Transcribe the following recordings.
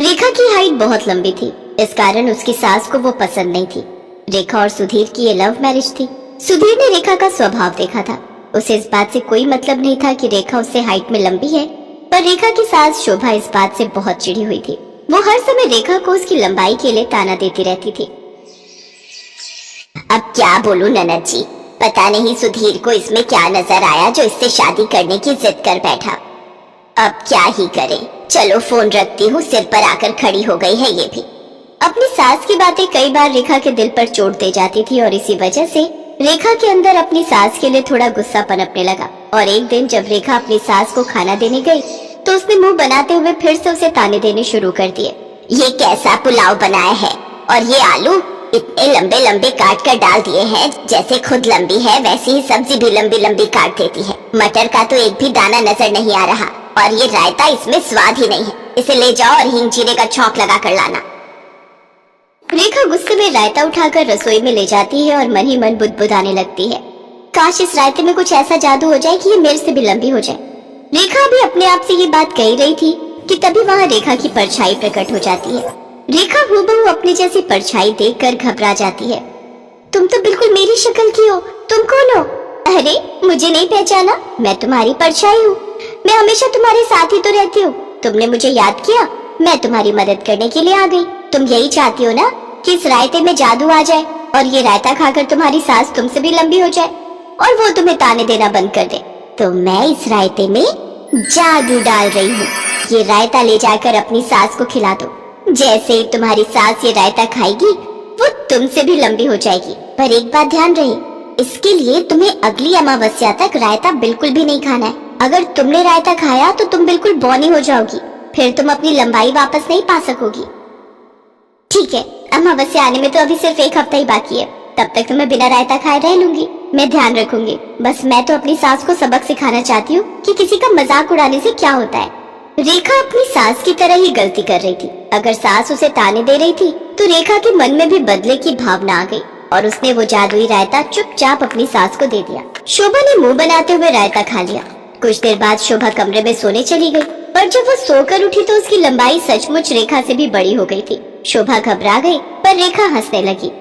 रेखा की हाइट बहुत लंबी थी, इस कारण उसकी सास को वो पसंद नहीं थी। रेखा और सुधीर की ये लव मैरिज थी। सुधीर ने रेखा का स्वभाव देखा था। उसे इस बात से कोई मतलब नहीं था कि रेखा उससे हाइट में लंबी है, पर रेखा की सास शोभा इस बात से बहुत चिढ़ी हुई थी। वो हर समय रेखा को उसकी लंबाई के लिए ताना देती रहती थी। अब क्या बोलूं ननद जी, पता नहीं सुधीर को इसमें क्या नजर आया जो इससे शादी करने की जिद कर बैठा। अब क्या ही करे, चलो फोन रखती हूँ, सिर पर आकर खड़ी हो गई है ये भी। अपनी सास की बातें कई बार रेखा के दिल पर चोट दे जाती थी और इसी वजह से रेखा के अंदर अपनी सास के लिए थोड़ा गुस्सा पनपने लगा। और एक दिन जब रेखा अपनी सास को खाना देने गई तो उसने मुंह बनाते हुए फिर से उसे ताने देने शुरू कर दिए। ये कैसा पुलाव बनाया है, और ये आलू इतने लंबे लंबे काट कर डाल दिए हैं, जैसे खुद लंबी है वैसी ही सब्जी भी लंबी लंबी काट देती है। मटर का तो एक भी दाना नजर नहीं आ रहा, और ये रायता, इसमें स्वाद ही नहीं है। इसे ले जाओ और हींग जीरे का छौंक लगा कर लाना। रेखा गुस्से में रायता उठाकर रसोई में ले जाती है और मन ही मन बुदबुदाने लगती है, काश इस रायते में कुछ ऐसा जादू हो जाए कि ये मेरे से भी लंबी हो जाए। रेखा भी अपने आप से ये बात कह रही थी कि तभी वहाँ रेखा की परछाई प्रकट हो जाती है। रेखा हूबहू अपनी जैसी परछाई देखकर घबरा जाती है। तुम तो बिल्कुल मेरी शक्ल की हो, तुम कौन हो? अरे मुझे नहीं पहचाना, मैं तुम्हारी परछाई हूँ। मैं हमेशा तुम्हारे साथ ही तो रहती हूँ। तुमने मुझे याद किया, मैं तुम्हारी मदद करने के लिए आ गई। तुम यही चाहती हो ना कि इस रायते में जादू आ जाए और ये रायता खाकर तुम्हारी सास तुमसे भी लंबी हो जाए और वो तुम्हें ताने देना बंद कर दे। तो मैं इस रायते में जादू डाल रही हूँ। ये रायता ले जाकर अपनी सास को खिला दो। जैसे ही तुम्हारी सास ये रायता खाएगी वो तुमसे भी लंबी हो जाएगी। पर एक बात ध्यान रहे, इसके लिए तुम्हें अगली अमावस्या तक रायता बिल्कुल भी नहीं खाना है। अगर तुमने रायता खाया तो तुम बिल्कुल बौनी हो जाओगी, फिर तुम अपनी लंबाई वापस नहीं पा सकोगी। ठीक है, अमावस्या आने में तो अभी सिर्फ एक हफ्ता ही बाकी है, तब तक तो मैं बिना रायता खाए रह लूंगी। मैं ध्यान रखूंगी। बस मैं तो अपनी सास को सबक सिखाना चाहती हूँ कि किसी का मजाक उड़ाने से क्या होता है। रेखा अपनी सास की तरह ही गलती कर रही थी। अगर सास उसे ताने दे रही थी तो रेखा के मन में भी बदले की भावना आ गई और उसने वो जादुई रायता चुपचाप अपनी सास को दे दिया। शोभा ने मुंह बनाते हुए रायता खा लिया। कुछ देर बाद शोभा कमरे में सोने चली गई, पर जब वो सोकर उठी तो उसकी लंबाई सचमुच रेखा से भी बड़ी हो गई थी। शोभा घबरा गई, पर रेखा हंसने लगी।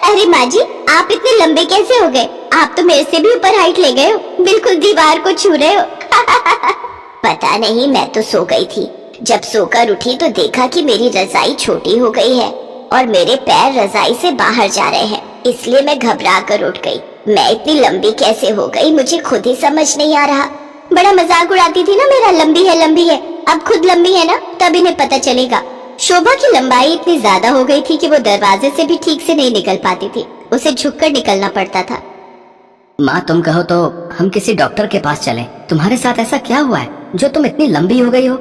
अरे माँ जी, आप इतने लंबे कैसे हो गए? आप तो मेरे से भी ऊपर हाइट ले गए हो, बिल्कुल दीवार को छू रहे हो। पता नहीं, मैं तो सो गई थी। जब सोकर उठी तो देखा कि मेरी रजाई छोटी हो गई है और मेरे पैर रजाई से बाहर जा रहे हैं, इसलिए मैं घबरा कर उठ गई। मैं इतनी लंबी कैसे हो गई मुझे खुद ही समझ नहीं आ रहा। बड़ा मजाक उड़ाती थी ना मेरा, लंबी है लंबी है। अब खुद लंबी है ना, तब इन्हें पता चलेगा। शोभा की लंबाई इतनी ज्यादा हो गई थी कि वो दरवाजे से भी ठीक से नहीं निकल पाती थी, उसे झुककर निकलना पड़ता था। माँ, तुम कहो तो हम किसी डॉक्टर के पास चलें। तुम्हारे साथ ऐसा क्या हुआ है जो तुम इतनी लंबी हो गई हो?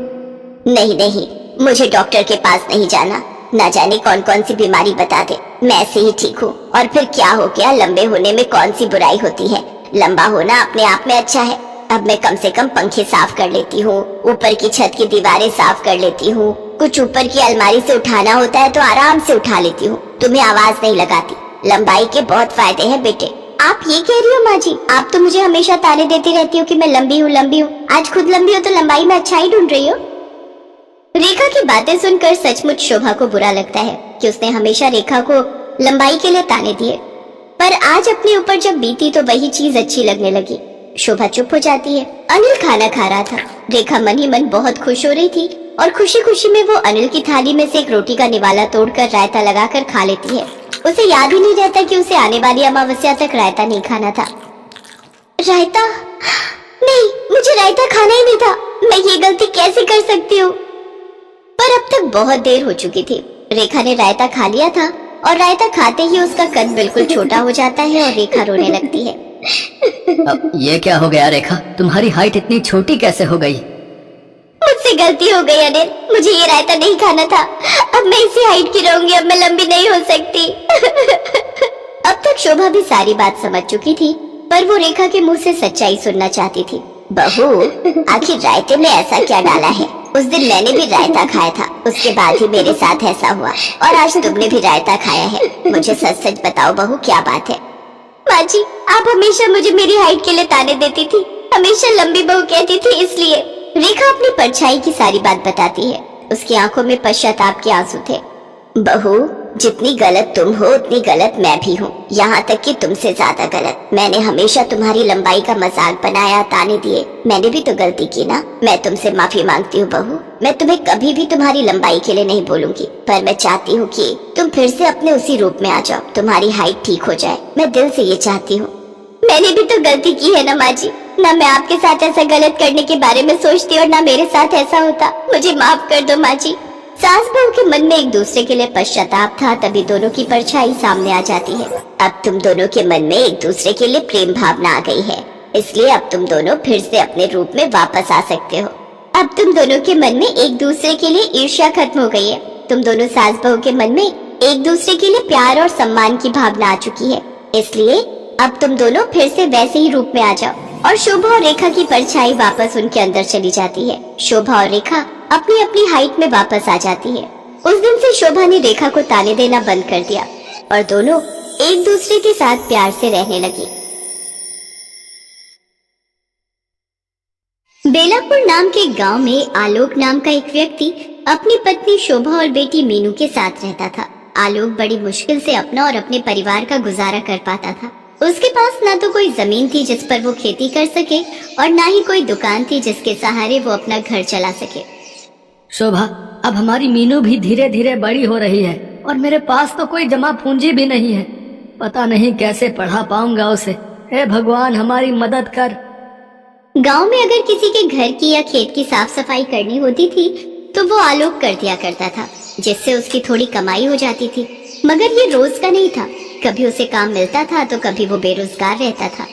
नहीं नहीं, मुझे डॉक्टर के पास नहीं जाना। न जाने कौन कौन सी बीमारी बता दे, मैं ऐसे ही ठीक हूँ। और फिर क्या हो गया, लंबे होने में कौन सी बुराई होती है? लंबा होना अपने आप में अच्छा है। अब मैं कम से कम पंखे साफ कर लेती हूँ, ऊपर की छत की दीवारें साफ कर लेती हूँ, कुछ ऊपर की अलमारी से उठाना होता है तो आराम से उठा लेती हूँ। तुम्हें आवाज नहीं लगाती। लंबाई के बहुत फायदे हैं बेटे। आप ये कह रही हो माँ जी? आप तो मुझे हमेशा ताने देती रहती हो कि मैं लंबी हूँ लंबी हूँ। आज खुद लंबी हो तो लंबाई में अच्छाई ढूंढ रही हो। रेखा की बातें सुनकर सचमुच शोभा को बुरा लगता है कि उसने हमेशा रेखा को लंबाई के लिए ताने दिए, पर आज अपने ऊपर जब बीती तो वही चीज अच्छी लगने लगी। शोभा चुप हो जाती है। अनिल खाना खा रहा था। रेखा मन ही मन बहुत खुश हो रही थी और खुशी खुशी में वो अनिल की थाली में से एक रोटी का निवाला तोड़कर रायता लगाकर खा लेती है। उसे याद ही नहीं रहता कि उसे आने वाली अमावस्या तक रायता नहीं खाना था। रायता? नहीं, मुझे रायता खाना ही नहीं था। मैं ये गलती कैसे कर सकती हूँ? पर अब तक बहुत देर हो चुकी थी। रेखा ने रायता खा लिया था और रायता खाते ही उसका कद बिल्कुल छोटा हो जाता है और रेखा रोने लगती है। अब ये क्या हो गया रेखा, तुम्हारी हाइट इतनी छोटी कैसे हो गई? मुझसे गलती हो गई अनिल, मुझे ये रायता नहीं खाना था। अब मैं इसी हाइट की रहूंगी, अब मैं लंबी नहीं हो सकती। अब तक शोभा भी सारी बात समझ चुकी थी, पर वो रेखा के मुंह से सच्चाई सुनना चाहती थी। बहू, आखिर रायते में ऐसा क्या डाला है? उस दिन मैंने भी रायता खाया था, उसके बाद ही मेरे साथ ऐसा हुआ, और आज तुमने भी रायता खाया है। मुझे सच सच बताओ बहू, क्या बात है? माँ जी, आप हमेशा मुझे मेरी हाइट के लिए ताने देती थी, हमेशा लंबी बहू कहती थी, इसलिए। रेखा अपनी परछाई की सारी बात बताती है। उसकी आंखों में पश्चाताप के आंसू थे। बहू, जितनी गलत तुम हो उतनी गलत मैं भी हूँ, यहाँ तक कि तुमसे ज्यादा गलत। मैंने हमेशा तुम्हारी लंबाई का मजाक बनाया, ताने दिए। मैंने भी तो गलती की ना। मैं तुमसे माफी मांगती हूँ बहू। मैं तुम्हें कभी भी तुम्हारी लंबाई के लिए नहीं बोलूंगी, पर मैं चाहती हूँ कि तुम फिर से अपने उसी रूप में आ जाओ, तुम्हारी हाइट ठीक हो जाए। मैं दिल से ये चाहती हूँ। मैंने भी तो गलती की है ना माँ जी। ना मैं आपके साथ ऐसा गलत करने के बारे में सोचती और ना मेरे साथ ऐसा होता। मुझे माफ कर दो माँ जी। सास बहू के मन में एक दूसरे के लिए पश्चाताप था, तभी दोनों की परछाई सामने आ जाती है। अब तुम दोनों के मन में एक दूसरे के लिए प्रेम भावना आ गई है, इसलिए अब तुम दोनों फिर से अपने रूप में वापस आ सकते हो। अब तुम दोनों के मन में एक दूसरे के लिए ईर्ष्या खत्म हो गई है। तुम दोनों सास बहू के मन में एक दूसरे के लिए प्यार और सम्मान की भावना आ चुकी है, इसलिए अब तुम दोनों फिर से वैसे ही रूप में आ जाओ। और शोभा और रेखा की परछाई वापस उनके अंदर चली जाती है। शोभा और रेखा अपनी अपनी हाइट में वापस आ जाती है। उस दिन से शोभा ने रेखा को ताने देना बंद कर दिया और दोनों एक दूसरे के साथ प्यार से रहने लगी। बेलापुर नाम के गांव में आलोक नाम का एक व्यक्ति अपनी पत्नी शोभा और बेटी मीनू के साथ रहता था। आलोक बड़ी मुश्किल से अपना और अपने परिवार का गुजारा कर पाता था। उसके पास ना तो कोई जमीन थी जिस पर वो खेती कर सके और ना ही कोई दुकान थी जिसके सहारे वो अपना घर चला सके। शोभा, अब हमारी मीनू भी धीरे धीरे बड़ी हो रही है और मेरे पास तो कोई जमा पूंजी भी नहीं है। पता नहीं कैसे पढ़ा पाऊंगा उसे। हे भगवान, हमारी मदद कर। गांव में अगर किसी के घर की या खेत की साफ सफाई करनी होती थी तो वो आलोक कर दिया करता था, जिससे उसकी थोड़ी कमाई हो जाती थी। मगर ये रोज का नहीं था, कभी उसे काम मिलता था तो कभी वो बेरोजगार रहता था।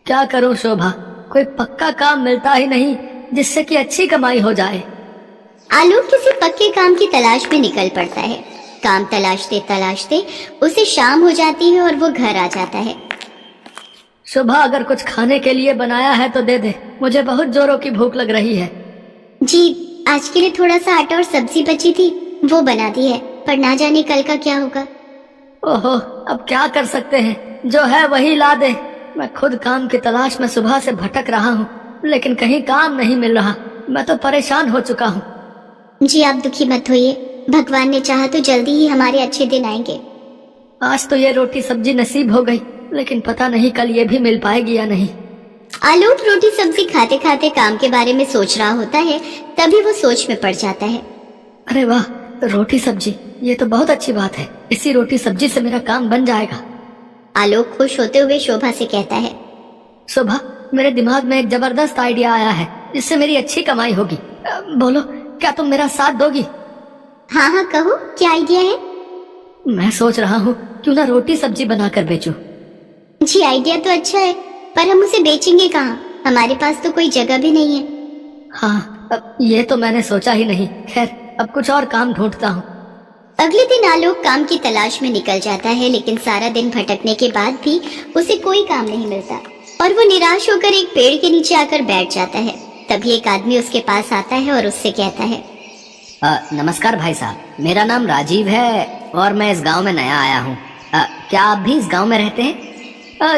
क्या करूं शोभा, कोई पक्का काम मिलता ही नहीं जिससे कि अच्छी कमाई हो जाए। आलोक किसी पक्के काम की तलाश में निकल पड़ता है। काम तलाशते तलाशते उसे शाम हो जाती है और वो घर आ जाता है। शोभा, अगर कुछ खाने के लिए बनाया है तो दे दे, मुझे बहुत जोरों की भूख लग रही है। जी, आज के लिए थोड़ा सा आटा और सब्जी बची थी, वो बना दी है, पर ना जाने कल का क्या होगा। ओहो, अब क्या कर सकते हैं, जो है वही ला दे। मैं खुद काम की तलाश में सुबह से भटक रहा हूँ, लेकिन कहीं काम नहीं मिल रहा। मैं तो परेशान हो चुका हूँ। जी, आप दुखी मत होइए, भगवान ने चाहा तो जल्दी ही हमारे अच्छे दिन आएंगे। आज तो ये रोटी सब्जी नसीब हो गई, लेकिन पता नहीं कल ये भी मिल पाएगी या नहीं। आलोक रोटी सब्जी खाते खाते काम के बारे में सोच रहा होता है, तभी वो सोच में पड़ जाता है। अरे वाह, रोटी सब्जी, ये तो बहुत अच्छी बात है। इसी रोटी सब्जी से मेरा काम बन जाएगा। आलोक खुश होते हुए शोभा से कहता है, शोभा, मेरे दिमाग में एक जबरदस्त आइडिया आया है जिससे मेरी अच्छी कमाई होगी। बोलो, क्या तुम मेरा साथ दोगी? हाँ हाँ कहो, क्या आइडिया है? मैं सोच रहा हूँ क्यों ना रोटी सब्जी बनाकर बेचूं। जी, आइडिया तो अच्छा है, पर हम उसे बेचेंगे कहाँ? हमारे पास तो कोई जगह भी नहीं है। हाँ, अब ये तो मैंने सोचा ही नहीं। खैर, अब कुछ और काम ढूंढता हूँ। अगले दिन आलोक काम की तलाश में निकल जाता है, लेकिन सारा दिन भटकने के बाद भी उसे कोई काम नहीं मिलता और वो निराश होकर एक पेड़ के नीचे आकर बैठ जाता है। तभी एक आदमी उसके पास आता है और उससे कहता है, नमस्कार भाई साहब, मेरा नाम राजीव है और मैं इस गांव में नया आया हूँ। क्या आप भी इस गांव में रहते हैं?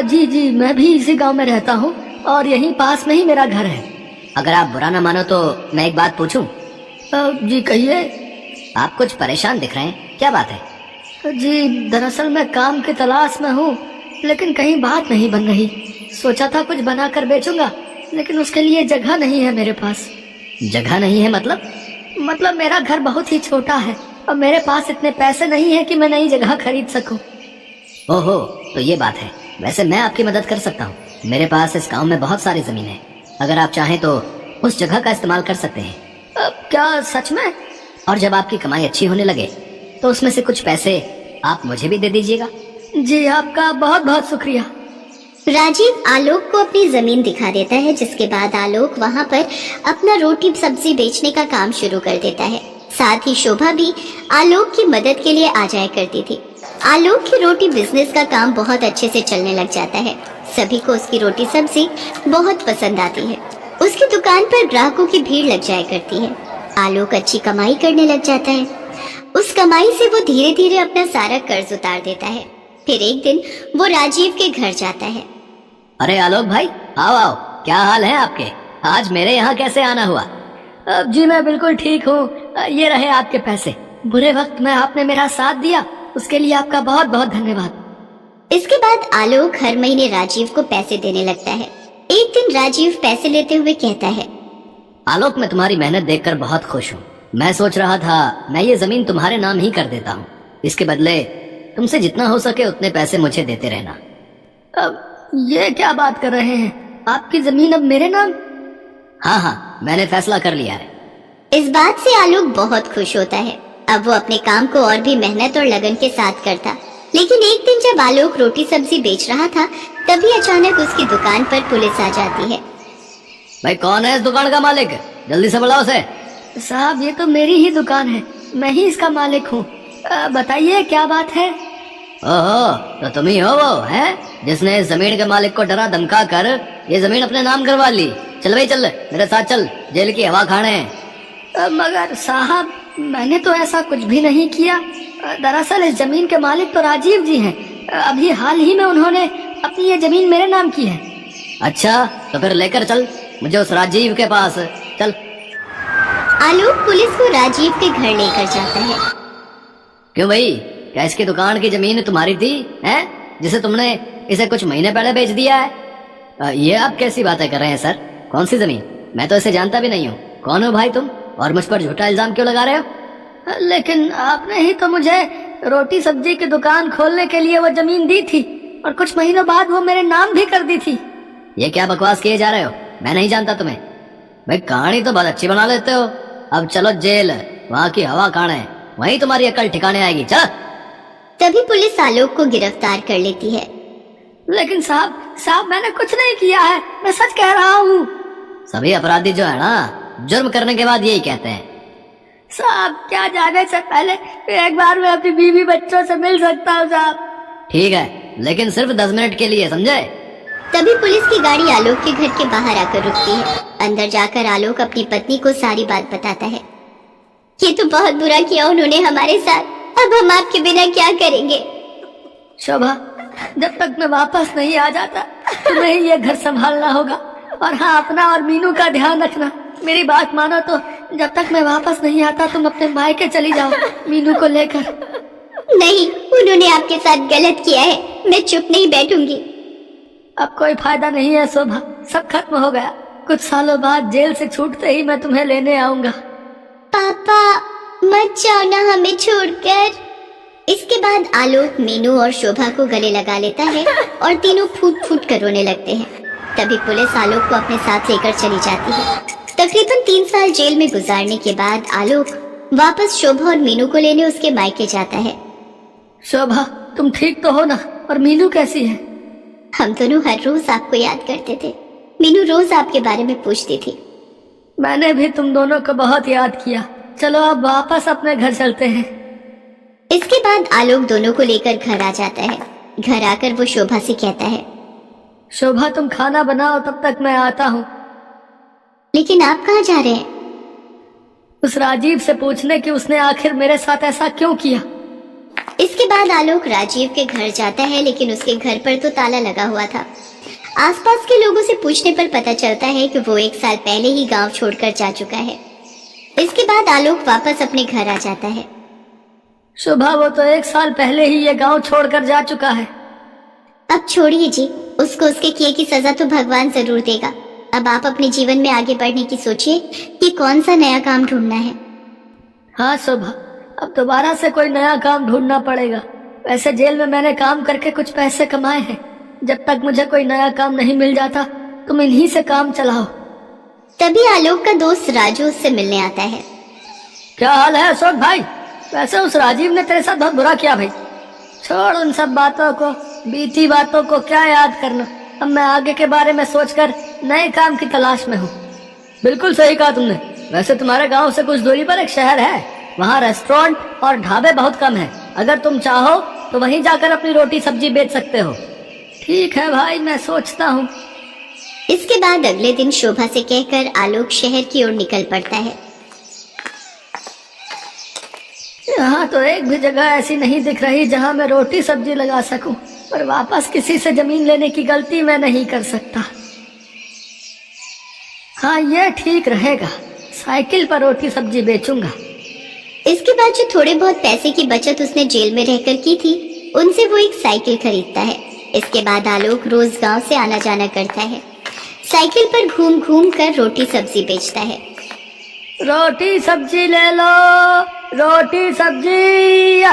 जी जी, मैं भी इसी गांव में रहता हूँ और यहीं पास में ही मेरा घर है। अगर आप बुरा ना मानो तो मैं एक बात पूछूं? जी कहिए। आप कुछ परेशान दिख रहे हैं, क्या बात है? जी, दरअसल मैं काम की तलाश में हूँ, लेकिन कहीं बात नहीं बन रही। सोचा था कुछ बनाकर बेचूंगा, लेकिन उसके लिए जगह नहीं है मेरे पास। जगह नहीं है मतलब मेरा घर बहुत ही छोटा है और मेरे पास इतने पैसे नहीं है कि मैं नई जगह खरीद सकूं। ओहो, तो ये बात है। वैसे मैं आपकी मदद कर सकता हूँ। मेरे पास इस गांव में बहुत सारी जमीन है, अगर आप चाहें तो उस जगह का इस्तेमाल कर सकते हैं। क्या सच में? और जब आपकी कमाई अच्छी होने लगे तो उसमें से कुछ पैसे आप मुझे भी दे दीजिएगा। जी, आपका बहुत बहुत शुक्रिया। राजीव आलोक को अपनी जमीन दिखा देता है, जिसके बाद आलोक वहाँ पर अपना रोटी सब्जी बेचने का काम शुरू कर देता है। साथ ही शोभा भी आलोक की मदद के लिए आ जाया करती थी। आलोक की रोटी बिजनेस का काम बहुत अच्छे से चलने लग जाता है। सभी को उसकी रोटी सब्जी बहुत पसंद आती है। उसकी दुकान पर ग्राहकों की भीड़ लग जाया करती है। आलोक अच्छी कमाई करने लग जाता है। उस कमाई से वो धीरे धीरे अपना सारा कर्ज उतार देता है। फिर एक दिन वो राजीव के घर जाता है। अरे आलोक भाई, आओ आओ, क्या हाल है आपके? आज मेरे यहाँ कैसे आना हुआ? जी मैं बिल्कुल ठीक हूँ, ये रहे आपके पैसे। बुरे वक्त में आपने मेरा साथ दिया, उसके लिए आपका बहुत बहुत धन्यवाद। इसके बाद आलोक हर महीने राजीव को पैसे देने लगता है। एक दिन राजीव पैसे लेते हुए कहता है, आलोक, मैं तुम्हारी मेहनत देखकर बहुत खुश हूँ। मैं सोच रहा था मैं ये जमीन तुम्हारे नाम ही कर देता हूँ। इसके बदले तुमसे जितना हो सके उतने पैसे मुझे देते रहना। अब ये क्या बात कर रहे हैं? आपकी जमीन अब मेरे नाम? हाँ, मैंने फैसला कर लिया है। इस बात से आलोक बहुत खुश होता है। अब वो अपने काम को और भी मेहनत और लगन के साथ करता। लेकिन एक दिन जब आलोक रोटी सब्जी बेच रहा था, तभी अचानक उसकी दुकान पर पुलिस आ जाती है। भाई, कौन है इस दुकान का मालिक? जल्दी से बुलाओ उसे। साहब, ये तो मेरी ही दुकान है, मैं ही इसका मालिक हूँ। बताइए क्या बात है? ओहो, तो तुम ही हो वो हैं जिसने इस जमीन के मालिक को डरा धमका कर ये जमीन अपने नाम करवा ली। चल भाई चल, मेरे साथ चल, जेल की हवा खाने। मगर साहब, मैंने तो ऐसा कुछ भी नहीं किया। दरअसल इस जमीन के मालिक तो राजीव जी हैं। अभी हाल ही में उन्होंने अपनी ये जमीन मेरे नाम की है। अच्छा, तो फिर लेकर चल मुझे उस राजीव के पास। चल। आलोक पुलिस को राजीव के घर लेकर जाता है। क्यों भाई, क्या इसकी दुकान की जमीन तुम्हारी थी हैं, जिसे तुमने इसे कुछ महीने पहले बेच दिया है? ये आप कैसी बातें कर रहे हैं सर? कौन सी जमीन? मैं तो इसे जानता भी नहीं हूँ। कौन हो भाई तुम, और मुझ पर झूठा इल्जाम क्यों लगा रहे हो? लेकिन आपने ही तो मुझे रोटी सब्जी की दुकान खोलने के लिए वो जमीन दी थी, और कुछ महीनों बाद वो मेरे नाम भी कर दी थी। ये क्या बकवास किए जा रहे हो? मैं नहीं जानता तुम्हें। भाई, कहानी तो बहुत अच्छी बना लेते हो। अब चलो जेल, वहाँ की हवा खाने, वहीं तुम्हारी अकल ठिकाने आएगी। चल। तभी पुलिस आलोक को गिरफ्तार कर लेती है। लेकिन साहब मैंने कुछ नहीं किया है, मैं सच कह रहा हूँ। सभी अपराधी जो है ना, जुर्म करने के बाद यही कहते हैं। साहब, क्या जाने से पहले एक बार मैं अपनी बीवी बच्चों से मिल सकता हूँ साहब? ठीक है, लेकिन सिर्फ 10 मिनट के लिए, समझे? तभी पुलिस की गाड़ी आलोक के घर के बाहर आकर रुकती है। अंदर जाकर आलोक अपनी पत्नी को सारी बात बताता है। ये तो बहुत बुरा किया उन्होंने हमारे साथ, अब हम आपके बिना क्या करेंगे? शोभा, जब तक मैं वापस नहीं आ जाता तुम्हें ही ये घर संभालना होगा। और हाँ, अपना और मीनू का ध्यान रखना। मेरी बात मानो तो जब तक मैं वापस नहीं आता तुम अपने मायके चली जाओ मीनू को लेकर। नहीं, उन्होंने आपके साथ गलत किया है, मैं चुप नहीं बैठूंगी। अब कोई फायदा नहीं है शोभा, सब खत्म हो गया। कुछ सालों बाद जेल से छूटते ही मैं तुम्हें लेने आऊंगा। पापा, मत जाओ ना हमें छोड़कर। इसके बाद आलोक मीनू और शोभा को गले लगा लेता है और तीनों फूट फूट कर रोने लगते हैं। तभी पुलिस आलोक को अपने साथ लेकर चली जाती है। तकरीबन 3 साल जेल में गुजारने के बाद आलोक वापस शोभा और मीनू को लेने उसके मायके जाता है। शोभा, तुम ठीक तो हो ना? और मीनू कैसी है? हम दोनों हर रोज आपको याद करते थे। मीनू रोज आपके बारे में पूछती थी। मैंने भी तुम दोनों को बहुत याद किया। चलो अब वापस अपने घर चलते हैं। इसके बाद आलोक दोनों को लेकर घर आ जाता है। घर आकर वो शोभा से कहता है, शोभा, तुम खाना बनाओ, तब तक मैं आता हूँ। लेकिन आप कहाँ जा रहे हैं? उस राजीव से पूछने कि उसने आखिर मेरे साथ ऐसा क्यों किया। इसके बाद आलोक राजीव के घर जाता है, लेकिन उसके घर पर तो ताला लगा हुआ था। आसपास के लोगों से पूछने पर पता चलता है कि वो 1 साल पहले ही गांव छोड़कर जा चुका है। इसके बाद आलोक वापस अपने घर आ जाता है। शोभा, वो तो 1 साल पहले ही ये गांव छोड़कर जा चुका है। अब छोड़िए जी, उसको उसके किए की सजा तो भगवान जरूर देगा। अब आप अपने जीवन में आगे बढ़ने की सोचिए कि कौन सा नया काम ढूंढना है। हाँ शोभा, अब दोबारा से कोई नया काम ढूंढना पड़ेगा। वैसे जेल में मैंने काम करके कुछ पैसे कमाए हैं। जब तक मुझे कोई नया काम नहीं मिल जाता तुम इन्हीं से काम चलाओ। तभी आलोक का दोस्त राजू उससे मिलने आता है। क्या हाल है अशोक भाई? वैसे उस राजीव ने तेरे साथ बहुत बुरा किया भाई। छोड़ उन सब बातों को, बीती बातों को क्या याद करना। अब मैं आगे के बारे में सोचकर नए काम की तलाश में हूँ। बिल्कुल सही कहा तुमने। वैसे तुम्हारे गांव से कुछ दूरी पर एक शहर है, वहाँ रेस्टोरेंट और ढाबे बहुत कम है। अगर तुम चाहो तो वहीं जाकर अपनी रोटी सब्जी बेच सकते हो। ठीक है भाई, मैं सोचता हूँ। इसके बाद अगले दिन शोभा से कहकर आलोक शहर की ओर निकल पड़ता है। यहाँ तो एक भी जगह ऐसी नहीं दिख रही जहाँ मैं रोटी सब्जी लगा सकूं, पर वापस किसी से जमीन लेने की गलती मैं नहीं कर सकता। हाँ, ये ठीक रहेगा, साइकिल पर रोटी सब्जी बेचूंगा। इसके बाद जो थोड़े बहुत पैसे की बचत उसने जेल में रहकर की थी, उनसे वो एक साइकिल खरीदता है। इसके बाद आलोक रोज गांव से आना जाना करता है। साइकिल पर घूम घूम कर रोटी सब्जी बेचता है। रोटी सब्जी ले लो, रोटी सब्जी।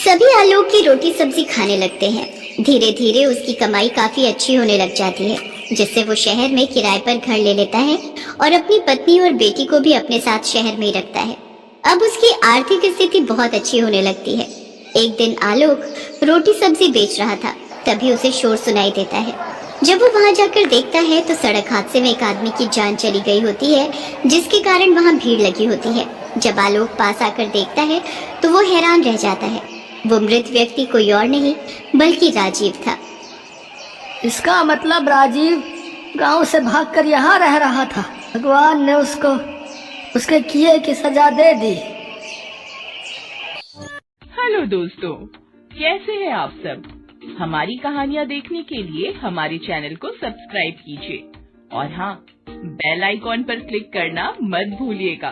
सभी आलोक की रोटी सब्जी खाने लगते हैं। धीरे धीरे उसकी कमाई काफी अच्छी होने लग जाती है, जिससे वो शहर में किराए पर घर ले लेता है और अपनी पत्नी और बेटी को भी अपने साथ शहर में ही रखता है। अब उसकी आर्थिक स्थिति बहुत अच्छी होने लगती है। एक दिन आलोक रोटी सब्जी बेच रहा था, तभी उसे शोर सुनाई देता है। जब वो वहां जाकर देखता है तो सड़क हादसे में एक आदमी की जान चली गई होती है, जिसके कारण वहां भीड़ लगी होती है। जब आलोक पास आकर देखता है तो वो हैरान रह जाता है। वो मृत व्यक्ति कोई और नहीं बल्कि राजीव था। इसका मतलब राजीव गांव से भागकर यहाँ रह रहा था। भगवान ने उसको उसके किए की सजा दे दी। हेलो दोस्तों, कैसे हैं आप सब? हमारी कहानियाँ देखने के लिए हमारे चैनल को सब्सक्राइब कीजिए और हाँ, बेल आइकॉन पर क्लिक करना मत भूलिएगा।